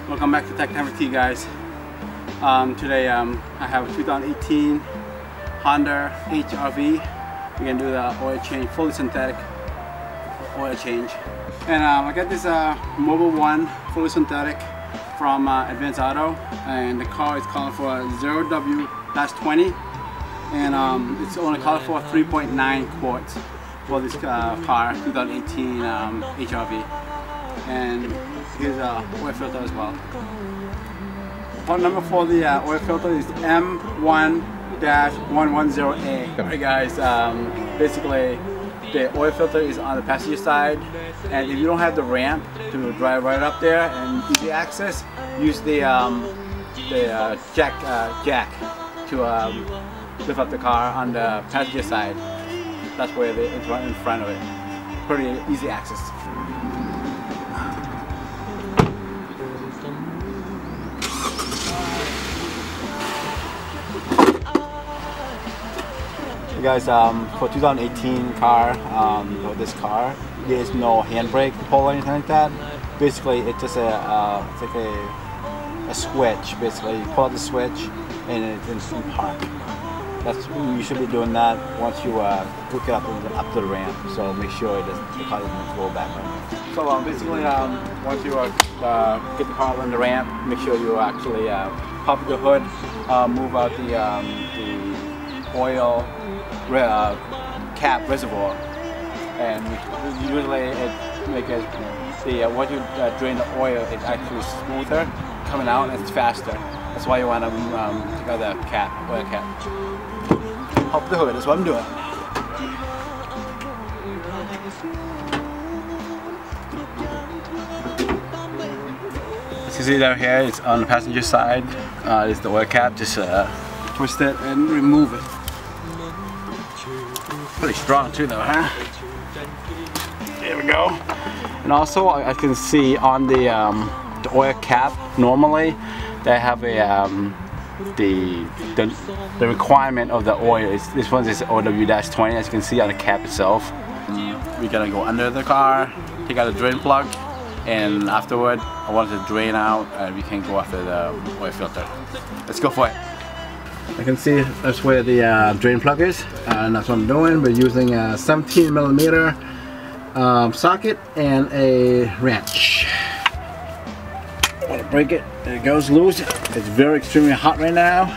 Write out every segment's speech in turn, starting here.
Welcome back to Tech Time with T, guys. Today I have a 2018 Honda HRV. We're gonna do the oil change, fully synthetic oil change. And I got this Mobile One fully synthetic from Advanced Auto, and the car is calling for 0W-20, and it's only calling for 3.9 quarts for this car, 2018 HRV. And here's a oil filter as well. Part number for the oil filter is M1-110A. Alright guys, basically the oil filter is on the passenger side, and if you don't have the ramp to drive right up there and easy access, use the jack to lift up the car on the passenger side. That's where it's right in front of it. Pretty easy access. Hey guys, for 2018 car, for this car, there is no handbrake pull or anything like that. Basically, it's just it's like a switch. Basically, you pull out the switch and it's instant park. You should be doing that once you hook it up to the ramp. So make sure the car doesn't roll back. So basically, once you get the car on the ramp, make sure you actually pop the hood, move out the oil cap reservoir, and usually it makes it once you drain the oil, it's actually smoother coming out and it's faster. That's why you want to take out the oil cap. Pop the hood. That's what I'm doing. As you see down here, it's on the passenger side. It's the oil cap. Just twist it and remove it. Pretty strong too though, huh? There we go. And also I can see on the oil cap, normally they have a the requirement of the oil is, this one is OW-20, as you can see on the cap itself. We're gonna go under the car, take out the drain plug, and afterward I want it to drain out and we can go after the oil filter. Let's go for it. I can see that's where the drain plug is, and that's what I'm doing. We're using a 17mm socket and a wrench. I want to break it, and it goes loose. It's very extremely hot right now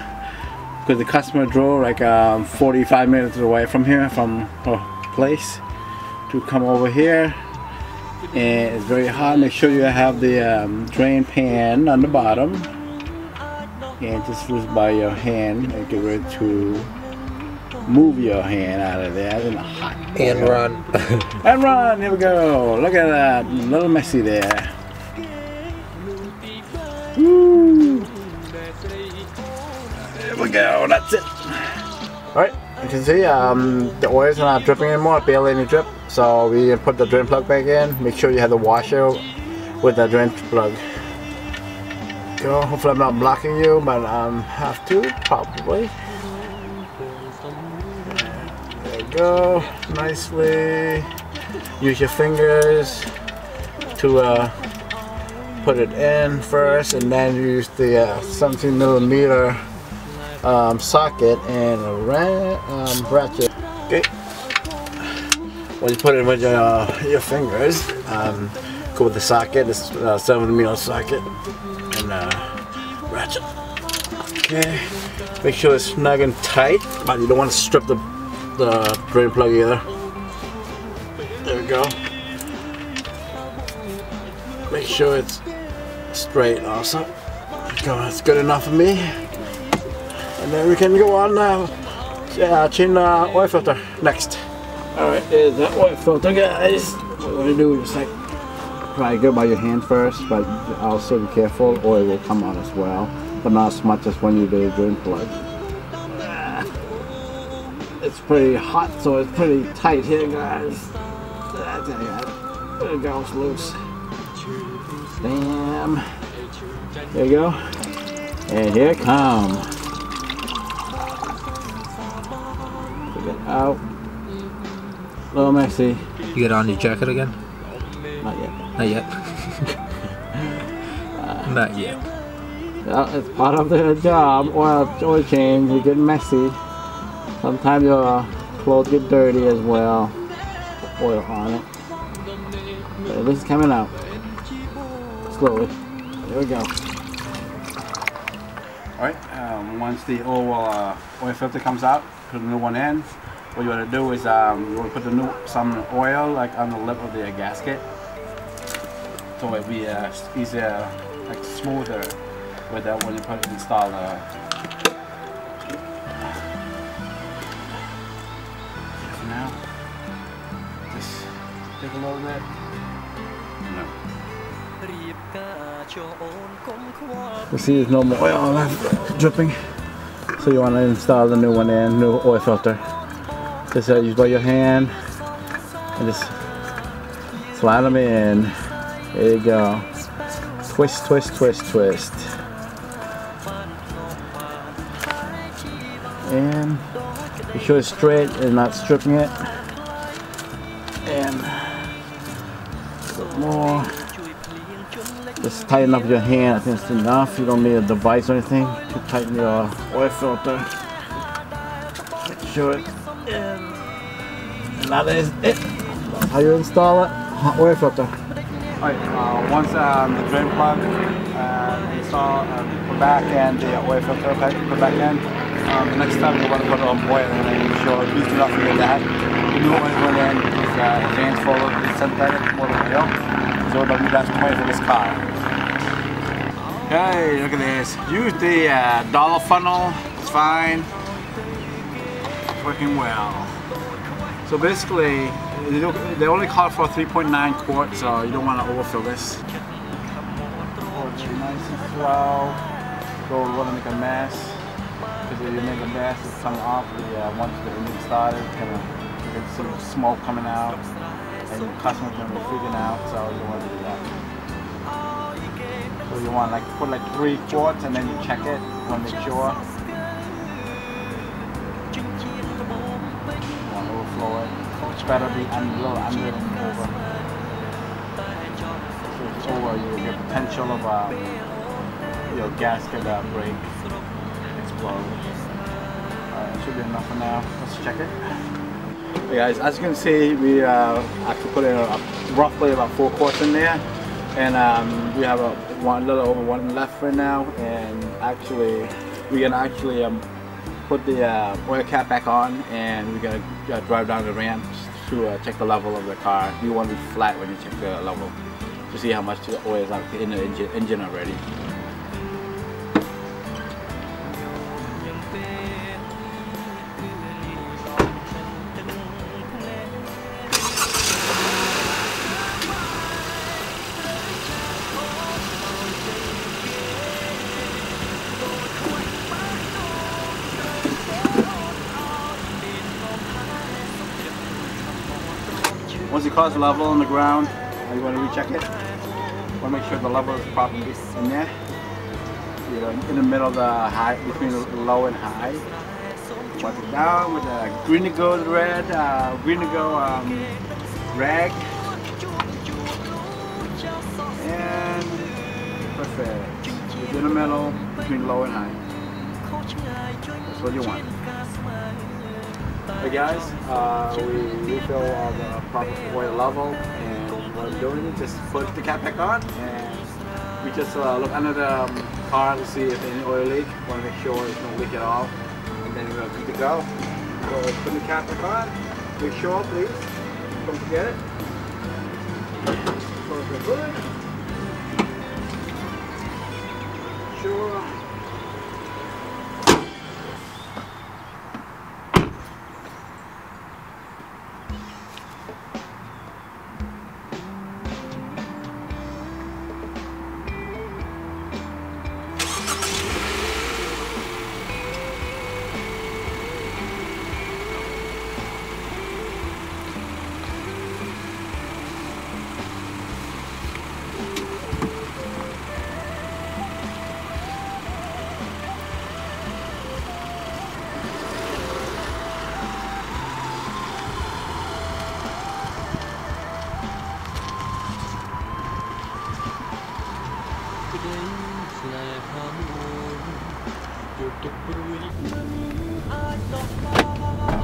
because the customer drove like 45 minutes away from here, from her place, to come over here, and it's very hot. Make sure you have the drain pan on the bottom. And just loose by your hand and get ready to move your hand out of there in the hot oil. And run. And run! Here we go. Look at that. A little messy there. Woo! There we go. That's it. Alright, you can see the oil's not dripping anymore. Barely any drip. So we put the drain plug back in. Make sure you have the washer with the drain plug. Go. Hopefully I'm not blocking you, but have to, probably. There you go, nicely. Use your fingers to put it in first, and then use the 17mm socket and ratchet. Okay. When you put it with your fingers, go with the socket, this 7mm socket. Ratchet. Okay, make sure it's snug and tight, but you don't want to strip the drain plug either. There we go. Make sure it's straight also. There we go, that's good enough for me. And then we can go on now. Change the oil filter next. Alright, there's the oil filter, guys. What we're going to do is like try to go by your hand first, but also be careful, oil will come out as well, but not as much as when you do the drain plug. It's pretty hot, so it's pretty tight here, guys. There it goes loose. Bam. There you go. And here it comes. Take it out. A little messy. You get on your jacket again? Not yet. Not yet. Not yet. Yeah, it's part of the job. Oil change, you get messy. Sometimes your clothes get dirty as well. Oil on it. But this is coming out. Slowly. There we go. Alright, once the oil filter comes out, put a new one in. What you want to do is you want to put some oil like on the lip of the gasket, so it'll be easier, like smoother with that when you install now. Just take a little bit. No. You see there's no more oil left dripping, so you want to install the new one in, new oil filter. Just use by your hand and just slide them in. There you go. Twist, twist, twist, twist. And be sure it's straight and not stripping it. And a bit more. Just tighten up your hand. I think it's enough. You don't need a device or anything to tighten your oil filter. Make sure it. And that is it. That's how you install it. Hot oil filter. Alright, once the drain plug install, put back and the oil filter put back in. The next time you want to put oil in and make sure please do not forget that. The new oil in is advanced full of synthetic motor oil. So that's point for this car. Okay, look at this. Use the dollar funnel. It's fine. It's working well. So basically, they only call for 3.9 quarts, so you don't want to overfill this. Nice and slow. Don't want to make a mess, because if you make a mess, it's coming off. Once the engine started, you can see smoke coming out, and the customer's going to be freaking out. So you don't want to do that. So you want to put like 3 quarts, and then you check it. You want to make sure. It's better be a little under and over. So if it's over, you get potential of your gasket break, explode. Alright, it should be enough for now. Let's check it. Hey guys, as you can see, we actually put in roughly about 4 quarts in there, and we have a little over 1 left right now. And actually, we can actually put the oil cap back on, and we're gonna drive down the ramp to check the level of the car. You want to be flat when you check the level to see how much the oil is out in the engine already. Once you cross the level on the ground, you want to recheck it. You want to make sure the level is properly in there. You're in the middle of the high, between low and high. Wipe it down with a green to go red, rag, and perfect. You're in the middle between low and high. That's what you want. Hey guys, we refill all the proper oil level, and what I'm doing is just put the cap back on, and we just look under the car to see if any oil leak. We want to make sure there's no leak at all, and then we're good to go. So put the cap back on. Make sure, please, don't forget it. So it's good. Sure.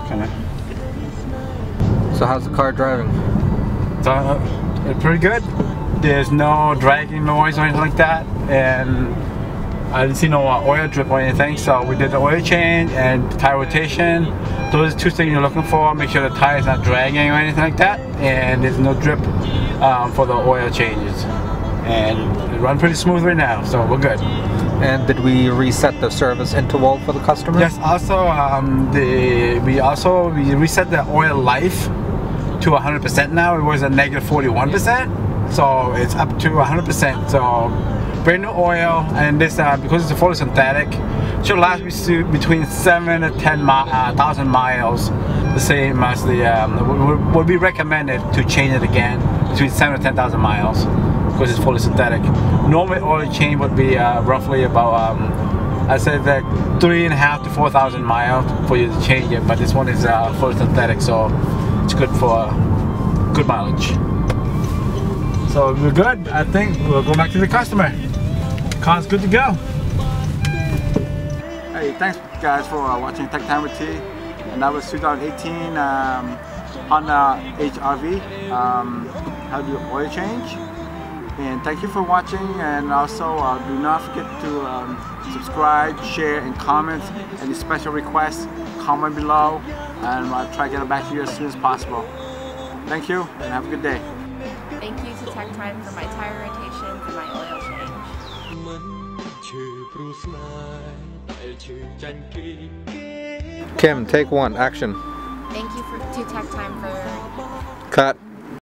Okay. So how's the car driving? So, it's pretty good. There's no dragging noise or anything like that, and I didn't see no oil drip or anything. So we did the oil change and tire rotation. Those are two things you're looking for. Make sure the tire is not dragging or anything like that, and there's no drip for the oil changes. And it runs pretty smooth right now, so we're good. And did we reset the service interval for the customer? Yes. Also, we reset the oil life to 100% now. It was a negative 41%, so it's up to 100%. So brand new oil, and this because it's a fully synthetic, should last me between 7 to 10,000 miles. The same as the would be recommended to change it again between 7 to 10,000 miles because it's fully synthetic. Normally oil change would be roughly about I said that 3,500 to 4,000 miles for you to change it, but this one is fully synthetic, so it's good for good mileage. So we're good. I think we'll go back to the customer. Car's good to go. Hey, thanks guys for watching Tech Time with T. And that was 2018 Honda HRV. How to do oil change. And thank you for watching. And also do not forget to subscribe, share, and comment. Any special requests, comment below, and I'll try to get it back to you as soon as possible. Thank you, and have a good day. Thank you to Tech Time for my tire rotation and my oil change. Kim, take one, action. Thank you to Tech Time for Cut.